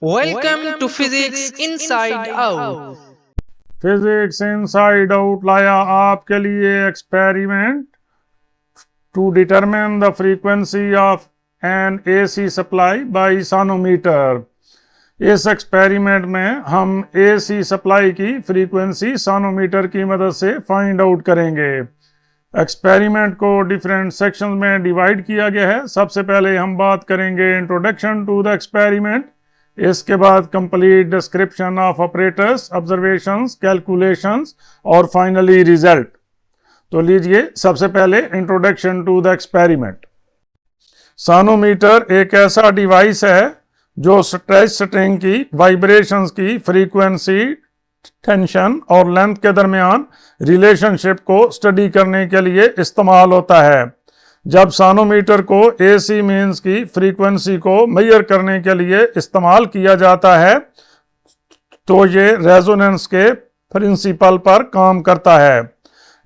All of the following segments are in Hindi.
Welcome to Physics Inside Out. Physics Inside Out लाया आपके लिए experiment to determine the frequency of an AC supply by sonometer. इस एक्सपेरिमेंट में हम एसी सप्लाई की फ्रीक्वेंसी सोनोमीटर की मदद से फाइंड आउट करेंगे। एक्सपेरिमेंट को डिफरेंट सेक्शंस में डिवाइड किया गया है। सबसे पहले हम बात करेंगे इंट्रोडक्शन टू द एक्सपेरिमेंट, इसके बाद complete description of operators, observations, calculations और फाइनली रिजल्ट। तो लीजिए सबसे पहले introduction to the experiment. Sonometer एक ऐसा डिवाइस है जो स्ट्रेच स्ट्रिंग की वाइब्रेशंस की फ्रीक्वेंसी, टेंशन और लेंथ के दरमियान रिलेशनशिप को स्टडी करने के लिए इस्तेमाल होता है। जब सोनोमीटर को एसी मीन्स की फ्रीक्वेंसी को मेजर करने के लिए इस्तेमाल किया जाता है तो ये रेजोनेंस के प्रिंसिपल पर काम करता है।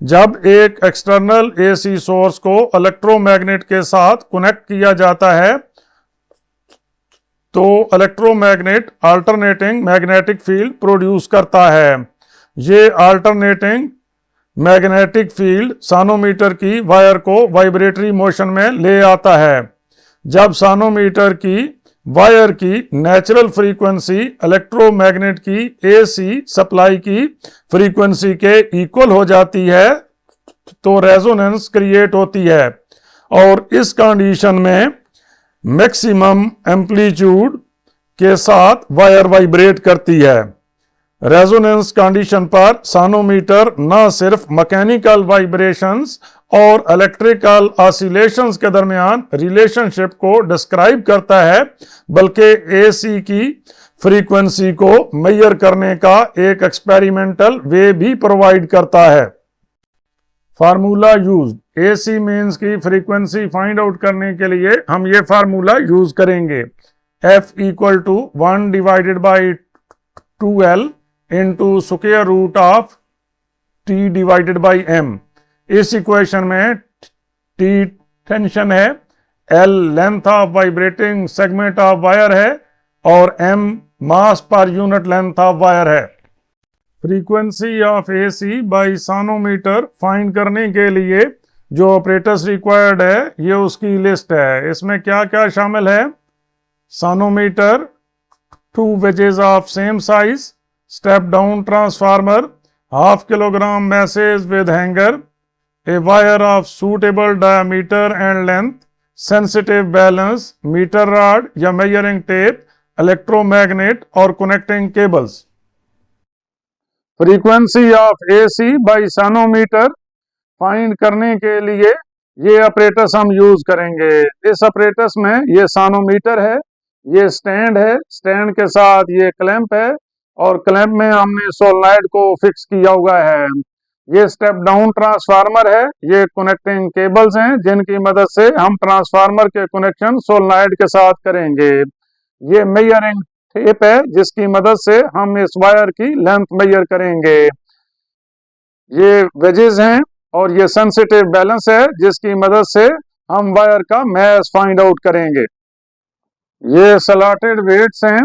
जब एक एक्सटर्नल एसी सोर्स को इलेक्ट्रोमैग्नेट के साथ कनेक्ट किया जाता है तो electromagnet alternating magnetic field produce करता है। ये अल्टरनेटिंग मैग्नेटिक फील्ड सोनोमीटर की वायर को वाइब्रेटरी मोशन में ले आता है। जब सोनोमीटर की वायर की नेचुरल फ्रीक्वेंसी इलेक्ट्रोमैग्नेट की एसी सप्लाई की फ्रीक्वेंसी के इक्वल हो जाती है तो रेजोनेंस क्रिएट होती है और इस कंडीशन में मैक्सिमम एम्पलीट्यूड के साथ वायर वाइब्रेट करती है। रेजोनेंस कंडीशन पर सोनोमीटर न सिर्फ मैकेनिकल वाइब्रेशंस और इलेक्ट्रिकल ऑसिलेशंस के दरमियान रिलेशनशिप को डिस्क्राइब करता है बल्कि एसी की फ्रीक्वेंसी को मेजर करने का एक एक्सपेरिमेंटल वे भी प्रोवाइड करता है। फार्मूला यूज, एसी मीन्स की फ्रीक्वेंसी फाइंड आउट करने के लिए हम ये फार्मूला यूज करेंगे। F equal to 1 divided by 2L into square root of T divided by M। इस इक्वेशन में T टेंशन है, L length of vibrating segment of wire है और M mass per unit length of wire है। Frequency of AC by sonometer find करने के लिए जो ऑपरेटर्स रिक्वायर्ड है ये उसकी लिस्ट है। इसमें क्या क्या शामिल है? Sonometer, 2 wedges of same size, step down transformer, 1/2 kilogram masses with hanger, a wire of suitable diameter and length, sensitive balance, metre rod या मेजरिंग टेप, इलेक्ट्रोमैग्नेट और connecting cables. Frequency of AC by sonometer find करने के लिए ये ऑपरेटर्स हम यूज करेंगे। इस ऑपरेटर्स में ये सोनोमीटर है, ये स्टैंड है, स्टैंड के साथ ये क्लैंप है और क्लैंप में हमने सोलनॉइड को फिक्स किया हुआ है। ये स्टेप डाउन ट्रांसफार्मर है, ये कनेक्टिंग केबल्स हैं जिनकी मदद से हम ट्रांसफार्मर के कनेक्शन सोलनॉइड के साथ करेंगे। ये मेजरिंग टेप है जिसकी मदद से हम इस वायर की लेंथ मेजर करेंगे। ये वेजेस हैं और ये सेंसिटिव बैलेंस है जिसकी मदद से हम वायर का मैस फाइंड आउट करेंगे। ये स्लॉटेड वेट्स हैं,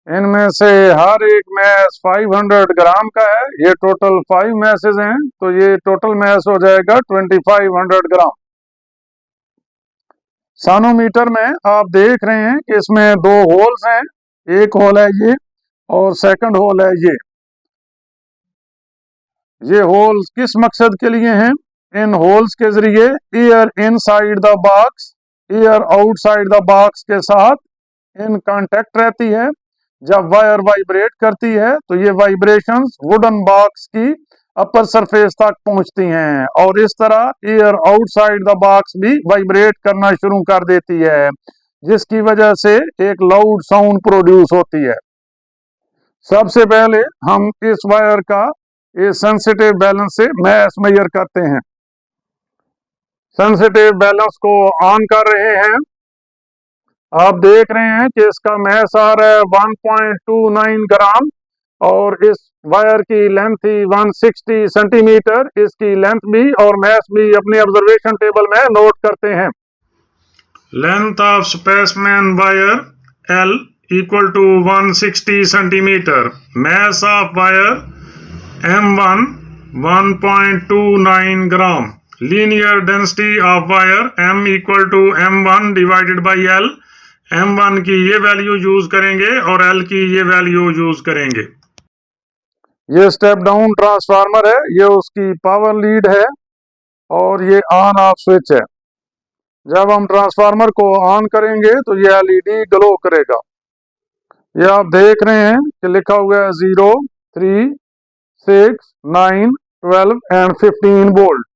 इनमें से हर एक मैस 500 ग्राम का है। ये टोटल 5 मैसेज हैं तो ये टोटल मैस हो जाएगा 2500 ग्राम। सोनोमीटर में आप देख रहे हैं कि इसमें 2 होल्स हैं, एक होल है ये और सेकंड होल है ये। ये होल्स किस मकसद के लिए हैं? इन होल्स के जरिए air inside the box, air outside the box के साथ इन कांटेक्ट रहती है। जब वायर वाइब्रेट करती है तो ये वाइब्रेशंस वुडन बॉक्स की अपर सरफेस तक पहुंचती हैं और इस तरह एयर आउटसाइड द बॉक्स भी वाइब्रेट करना शुरू कर देती है जिसकी वजह से एक लाउड साउंड प्रोड्यूस होती है। सबसे पहले हम इस वायर का ये सेंसिटिव बैलेंस से मैस मेजर करते हैं। सेंसिटिव बैलेंस को ऑन कर रहे हैं। आप देख रहे हैं कि इसका मैस आ रहा है 1.29 ग्राम और इस वायर की लेंथ थी 160 सेंटीमीटर। इसकी लेंथ भी और मैस भी अपने ऑब्जर्वेशन टेबल में नोट करते हैं। Length of spaceman wire L equal to 160 centimeter. Mass of wire M1 1.29 gram. Linear density of wire M equal to M1 divided by L. M1 की ये वैल्यू यूज करेंगे और L की ये वैल्यू यूज करेंगे। ये स्टेप डाउन ट्रांसफार्मर है, ये उसकी पावर लीड है और ये ऑन ऑफ स्विच है। जब हम ट्रांसफार्मर को ऑन करेंगे तो ये एलईडी ग्लो करेगा। ये आप देख रहे हैं कि लिखा हुआ है 0, 3, 6, 9, 12 एंड 15 वोल्ट।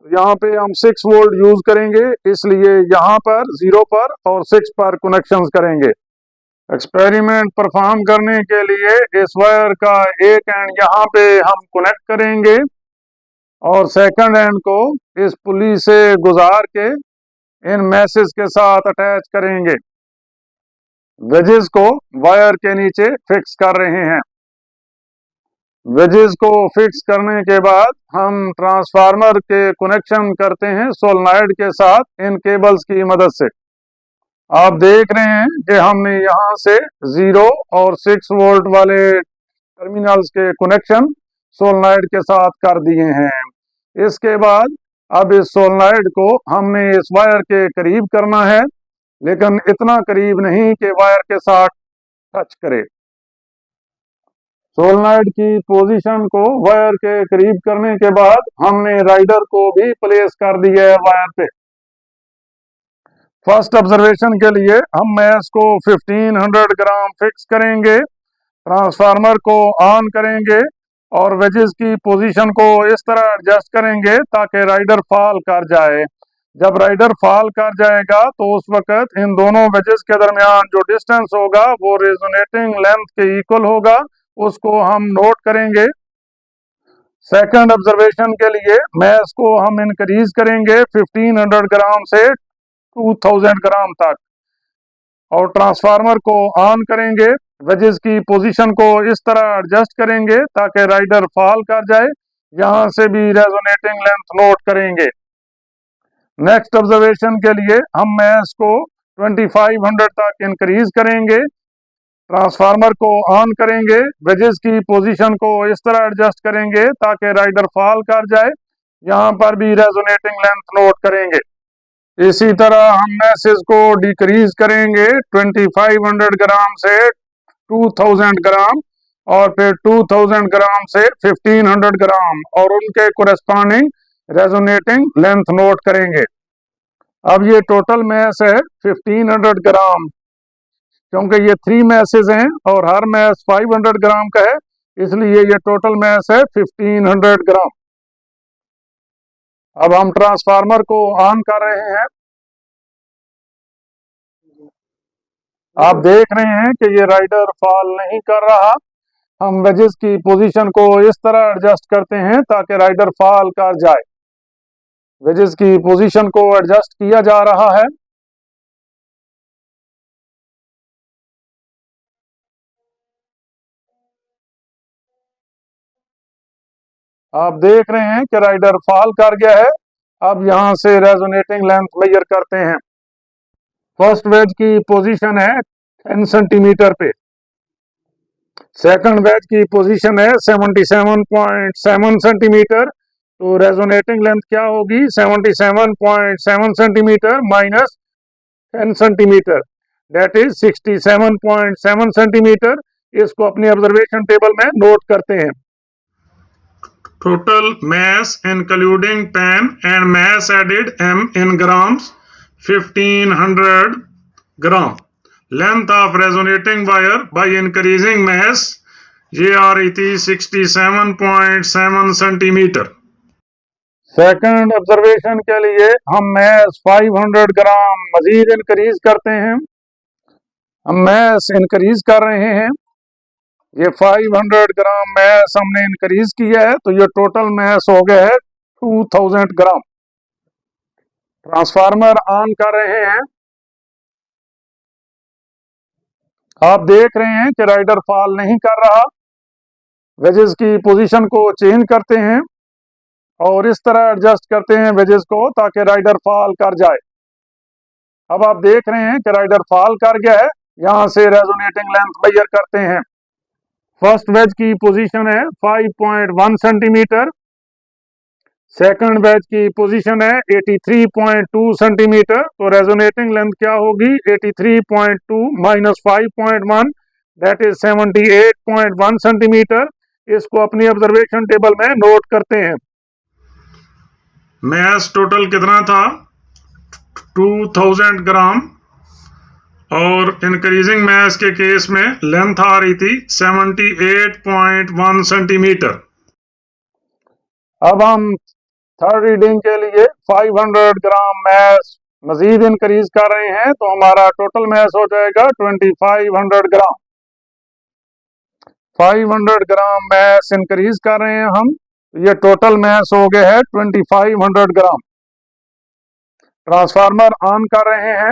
यहाँ पे हम 6 वोल्ट यूज करेंगे, इसलिए यहाँ पर 0 पर और 6 पर कनेक्शंस करेंगे। एक्सपेरिमेंट परफॉर्म करने के लिए इस वायर का एक एंड यहाँ पे हम कनेक्ट करेंगे और सेकंड एंड को इस पुली से गुजार के इन मैसेज के साथ अटैच करेंगे। वेजेस को वायर के नीचे फिक्स कर रहे हैं। वेजेस को फिक्स करने के बाद हम ट्रांसफार्मर के कनेक्शन करते हैं सोलेनॉइड के साथ इन केबल्स की मदद से। आप देख रहे हैं कि हमने यहाँ से 0 और 6 वोल्ट वाले टर्मिनल्स के कनेक्शन सोलेनॉइड के साथ कर दिए हैं। इसके बाद अब इस सोलेनॉइड को हमने इस वायर के करीब करना है, लेकिन इतना करीब नहीं कि वायर के साथ टच करे। सोलेनॉइड की पोजीशन को वायर के करीब करने के बाद हमने राइडर को भी प्लेस कर दिया है वायर पे। फर्स्ट ऑब्जर्वेशन के लिए हम मैस को 1500 ग्राम फिक्स करेंगे, ट्रांसफार्मर को ऑन करेंगे और वेजेस की पोजीशन को इस तरह एडजस्ट करेंगे ताकि राइडर फॉल कर जाए। जब राइडर फॉल कर जाएगा तो उस वक्त इन दोनों वेजेस के दरमियान जो डिस्टेंस होगा वो रेजोनेटिंग लेंथ के इक्वल होगा, उसको हम नोट करेंगे। सेकंड ऑब्जर्वेशन के लिए मैस को हम इंक्रीज करेंगे 1500 ग्राम से 2000 ग्राम तक और ट्रांसफार्मर को ऑन करेंगे। वेजेस की पोजीशन को इस तरह एडजस्ट करेंगे ताकि राइडर फॉल कर जाए। यहां से भी रेजोनेटिंग लेंथ नोट करेंगे। नेक्स्ट ऑब्जर्वेशन के लिए हम मैस को 2500 तक इंक्रीज करेंगे, ट्रांसफार्मर को ऑन करेंगे, वेजेस की पोजीशन को इस तरह एडजस्ट करेंगे ताकि राइडर फॉल कर जाए। यहां पर भी रेजोनेटिंग लेंथ नोट करेंगे। इसी तरह हम मैसेज को डिक्रीज करेंगे 2500 ग्राम से 2000 ग्राम और फिर 2000 ग्राम से 1500 ग्राम और उनके कोरेस्पॉन्डिंग रेजोनेटिंग लेंथ नोट करेंगे। अब ये टोटल मैस है 1500 ग्राम, क्योंकि ये 3 मैसेज हैं और हर मैस 500 ग्राम का है, इसलिए ये टोटल मैस है 1500 ग्राम। अब हम ट्रांसफार्मर को ऑन कर रहे हैं। आप देख रहे हैं कि ये राइडर फॉल नहीं कर रहा। हम वेजेस की पोजीशन को इस तरह एडजस्ट करते हैं ताकि राइडर फॉल कर जाए। वेजेस की पोजीशन को एडजस्ट किया जा रहा है। आप देख रहे हैं कि राइडर फॉल कर गया है। अब यहां से रेजोनेटिंग लेंथ मेजर करते हैं। फर्स्ट वेज की पोजीशन है 10 सेंटीमीटर पे, सेकंड वेज की पोजीशन है 77.7 सेंटीमीटर। तो रेजोनेटिंग लेंथ क्या होगी? 77.7 centimetre minus 10 centimetre, that is 67.7 centimetre. इसको अपनी ऑब्जर्वेशन टेबल में नोट करते हैं। Total mass including pen and mass added m in grams 1500 gram. Length of resonating wire by increasing mass ये आ रही थी 67.7 सेंटीमीटर। सेकंड ऑब्जर्वेशन के लिए हम मैस 500 ग्राम मजीद इंक्रीज करते हैं। हम मैस इंक्रीज कर रहे हैं। ये 500 ग्राम मैस हमने इंक्रीज किया है, तो ये टोटल मैस हो गया है 2000 ग्राम। ट्रांसफार्मर ऑन कर रहे हैं। आप देख रहे हैं कि राइडर फॉल नहीं कर रहा। वेजेस की पोजीशन को चेंज करते हैं और इस तरह एडजस्ट करते हैं वेजेस को ताकि राइडर फॉल कर जाए। अब आप देख रहे हैं कि राइडर फॉल कर गया है। यहां से रेजोनेटिंग लेंथ मेजर करते हैं। फर्स्ट वेज की पोजीशन है 5.1 सेंटीमीटर, सेकंड वेज की पोजीशन है 83.2 सेंटीमीटर। तो रेजोनेटिंग लेंथ क्या होगी? 83.2 माइनस 5.1 दैट इज 78.1 सेंटीमीटर। इसको अपनी ऑब्जर्वेशन टेबल में नोट करते हैं। मैस टोटल कितना था? 2000 ग्राम, और इंक्रीजिंग मैस के केस में लेंथ आ रही थी 78.1 सेंटीमीटर। अब हम थर्ड रीडिंग के लिए 500 ग्राम मैस मजीद इंक्रीज कर रहे हैं, तो हमारा टोटल मैस हो जाएगा 2500 ग्राम। 500 ग्राम मैस इंक्रीज कर रहे हैं हम, ये टोटल मैस हो गया है 2500 ग्राम। ट्रांसफार्मर ऑन कर रहे हैं।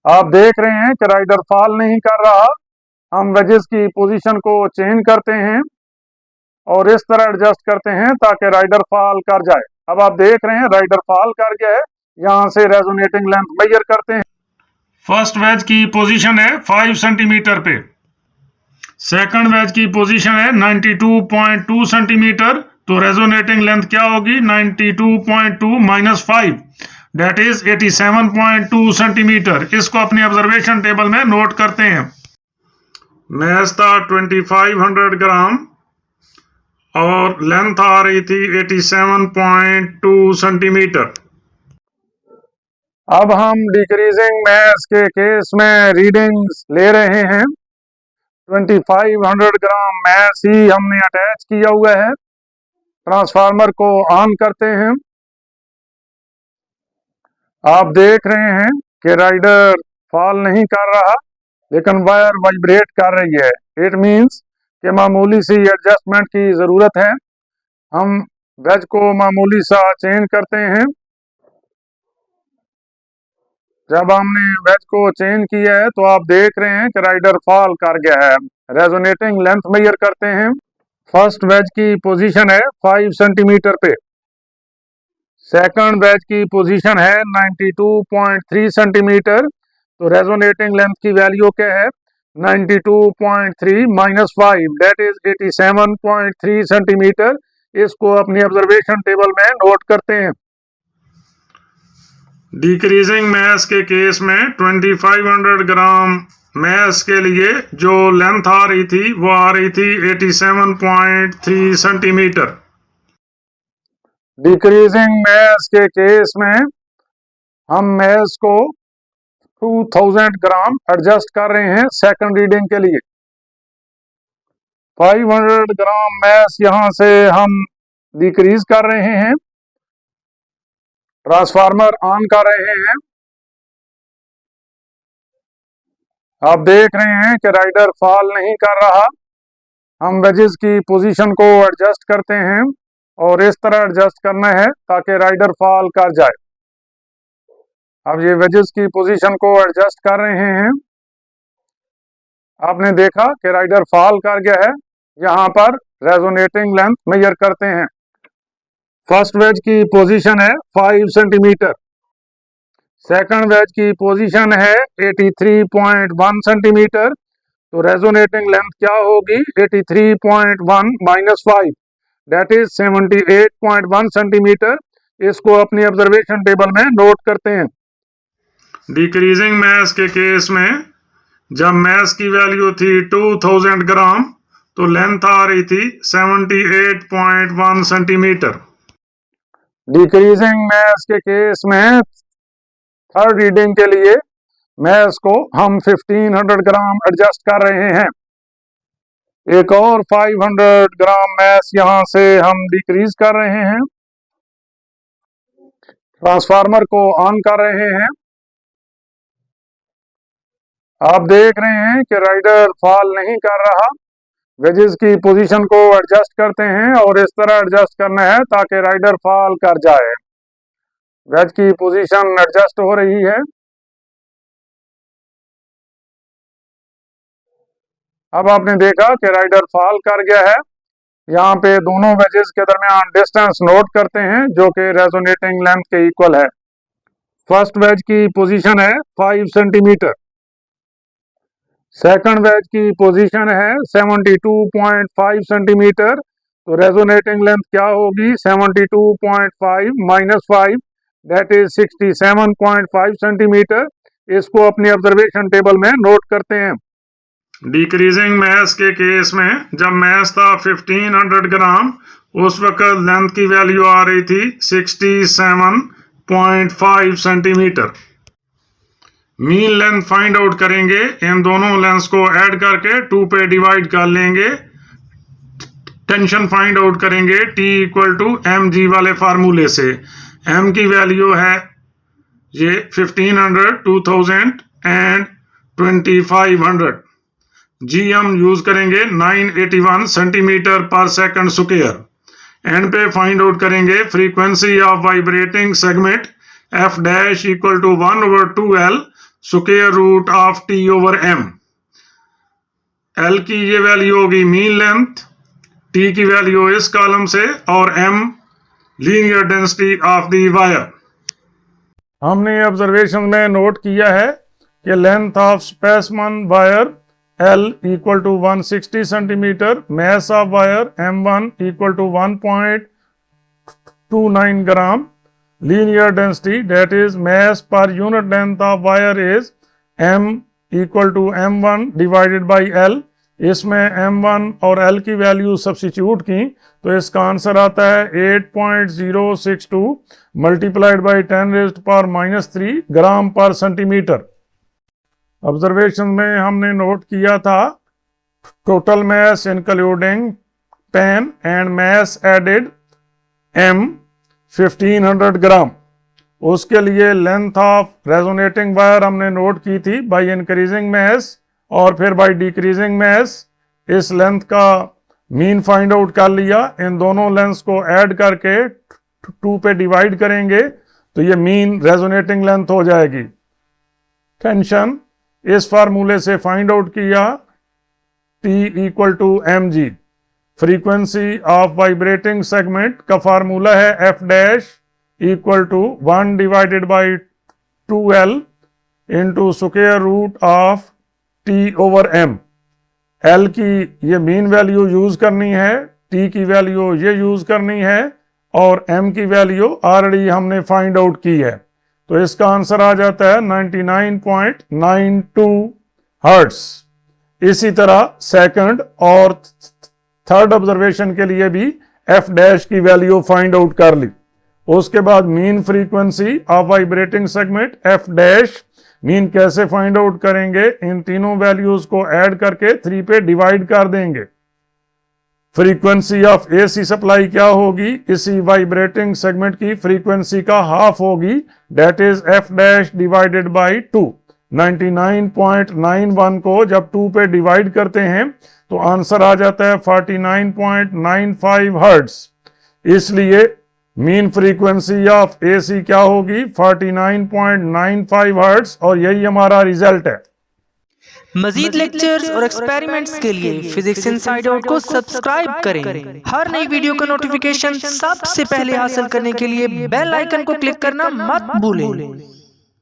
आप देख रहे हैं कि राइडर फॉल नहीं कर रहा। हम वेजेस की पोजीशन को चेंज करते हैं और इस तरह एडजस्ट करते हैं ताकि राइडर फॉल कर जाए। अब आप देख रहे हैं राइडर फॉल कर गया है। यहां से रेजोनेटिंग लेंथ मेजर करते हैं। फर्स्ट वेज की पोजीशन है 5 सेंटीमीटर पे, सेकंड वेज की पोजीशन है 92.2 सेंटीमीटर। तो रेजोनेटिंग लेंथ क्या होगी? 92.2 माइनस 5 दैट इज 87.2 सेंटीमीटर। इसको अपनी ऑब्जर्वेशन टेबल में नोट करते हैं। मैस था 2500 ग्राम और लेंथ आ रही थी 87.2 सेंटीमीटर। अब हम डिक्रीजिंग मैस के केस में रीडिंग्स ले रहे हैं। 2500 ग्राम मैस ही हमने अटैच किया हुआ है। ट्रांसफार्मर को ऑन करते हैं। आप देख रहे हैं कि राइडर फॉल नहीं कर रहा, लेकिन वायर वाइब्रेट कर रही है। इट मींस कि मामूली सी एडजस्टमेंट की ज़रूरत है। हम वेज को मामूली सा चेंज करते हैं। जब हमने वेज को चेंज किया है तो आप देख रहे हैं कि राइडर फॉल कर गया है। रेजोनेटिंग लेंथ मेजर करते हैं। फर्स्ट वेज की पोजीशन है 5 सेंटीमीटर पे, सेकंड वेज की पोजीशन है 92.3 सेंटीमीटर। तो रेजोनेटिंग लेंथ की वैल्यू क्या है? 92.3 माइनस 5 दैट इज 87.3 सेंटीमीटर। इसको अपनी ऑब्जर्वेशन टेबल में नोट करते हैं। डिक्रीजिंग मैस के केस में 2500 ग्राम मैस के लिए जो लेंथ आ रही थी वो आ रही थी 87.3 सेंटीमीटर। डिक्रीजिंग मैस के केस में हम मैस को 2000 ग्राम एडजस्ट कर रहे हैं सेकंड रीडिंग के लिए। 500 ग्राम मैस यहां से हम डिक्रीज कर रहे हैं। ट्रांसफार्मर ऑन कर रहे हैं। आप देख रहे हैं कि राइडर फॉल नहीं कर रहा। हम वेजेस की पोजीशन को एडजस्ट करते हैं और इस तरह एडजस्ट करना है ताकि राइडर फॉल कर जाए। अब ये वेजेस की पोजीशन को एडजस्ट कर रहे हैं। आपने देखा कि राइडर फॉल कर गया है। यहाँ पर रेजोनेटिंग लेंथ मेजर करते हैं। फर्स्ट वेज की पोजीशन है 5 सेंटीमीटर, सेकंड वेज की पोजीशन है 83.1 सेंटीमीटर। तो रेजोनेटिंग लेंथ क्या होगी? 83.1 माइनस 5 दैट इज 78.1 सेंटीमीटर। इसको अपनी ऑब्जर्वेशन टेबल में नोट करते हैं। डिक्रीजिंग मैस के केस में जब मैस की वैल्यू थी 2000 ग्राम तो लेंथ आ रही थी 78.1 सेंटीमीटर। डिक्रीजिंग मैस के केस में थर्ड रीडिंग के लिए मैस को हम 1500 ग्राम एडजस्ट कर रहे हैं। एक और 500 ग्राम मैस यहां से हम डिक्रीज कर रहे हैं। ट्रांसफार्मर को ऑन कर रहे हैं। आप देख रहे हैं कि राइडर फॉल नहीं कर रहा। वेजेस की पोजीशन को एडजस्ट करते हैं और इस तरह एडजस्ट करना है ताकि राइडर फॉल कर जाए। वेज की पोजीशन एडजस्ट हो रही है। अब आपने देखा कि राइडर फॉल कर गया है। यहाँ पे दोनों वेजेस के दरमियान डिस्टेंस नोट करते हैं जो कि रेजोनेटिंग लेंथ के इक्वल है। फर्स्ट वेज की पोजीशन है 5 सेंटीमीटर, सेकंड वेज की पोजीशन है 72.5 सेंटीमीटर। तो रेजोनेटिंग लेंथ क्या होगी? 72.5 माइनस 5 दैट इज 67.5 सेंटीमीटर। इसको अपनी ऑब्जर्वेशन टेबल में नोट करते हैं। डिक्रीजिंग मैस के केस में जब मैस था 1500 ग्राम, उस वक्त लेंथ की वैल्यू आ रही थी 67.5 centimetre. Mean length find out करेंगे, इन दोनों लेंथ को ऐड करके 2 पे डिवाइड कर लेंगे। टेंशन फाइंड आउट करेंगे T इक्वल टू mg वाले फार्मूले से। m की वैल्यू है ये 1500, 2000 एंड 2500। g हम यूज करेंगे 981 centimetre per second square. And पे फाइंड आउट करेंगे frequency of vibrating segment f dash equal to 1/2L square root of T over m। L की ये वैल्यू होगी मीन लेंथ, T की वैल्यू इस कॉलम से, और m linear density of the wire. हमने ऑब्जर्वेशन में नोट किया है कि length of specimen wire L equal to 160 centimetre, mass of wire M1 equal to 1.29 gram, linear density that is mass per unit length of wire is m equal to m1 divided by L। इसमें m1 और L की वैल्यू सब्स्टिट्यूट की तो इसका आंसर आता है 8.062 मल्टीप्लाइड बाई 10⁻³ ग्राम पर सेंटीमीटर। ऑब्जर्वेशन में हमने नोट किया था total mass including pan and mass added m 1500 gram. उसके लिए लेंथ ऑफ रेजोनेटिंग वायर हमने नोट की थी बाय इंक्रीजिंग मैस और फिर बाय डिक्रीजिंग मैस। इस लेंथ का मीन फाइंड आउट कर लिया, इन दोनों लेंथ्स को ऐड करके 2 पे डिवाइड करेंगे तो ये मीन रेजोनेटिंग लेंथ हो जाएगी। टेंशन इस फार्मूले से फाइंड आउट किया T equal to mg। Frequency of vibrating segment का फार्मूला है f dash equal to 1 divided by 2L into square root of T over m। L की ये मीन वैल्यू यूज करनी है, T की वैल्यू ये यूज करनी है, और m की वैल्यू ऑलरेडी हमने फाइंड आउट की है। तो इसका आंसर आ जाता है 99.92 हर्ट्ज। इसी तरह सेकंड और थर्ड ऑब्जर्वेशन के लिए भी f डैश की वैल्यू फाइंड आउट कर ली। उसके बाद mean frequency of vibrating segment f dash, mean कैसे फाइंड आउट करेंगे? इन तीनों वैल्यूज को ऐड करके 3 पे डिवाइड कर देंगे। फ्रीक्वेंसी ऑफ AC सप्लाई क्या होगी? इसी वाइब्रेटिंग सेगमेंट की फ्रीक्वेंसी का हाफ होगी, that is f dash divided by 2। 99.91 को जब 2 पे डिवाइड करते हैं तो आंसर आ जाता है 49.95 हर्ट्ज। इसलिए मीन फ्रीक्वेंसी ऑफ AC क्या होगी? 49.95 हर्ट्ज, और यही हमारा रिजल्ट है। मजीद लेक्चर्स और एक्सपेरिमेंट्स के लिए फिजिक्स इनसाइड आउट को सब्सक्राइब करें। हर नई वीडियो का नोटिफिकेशन सबसे पहले हासिल करने के लिए बेल आइकन को क्लिक करना मत भूलें।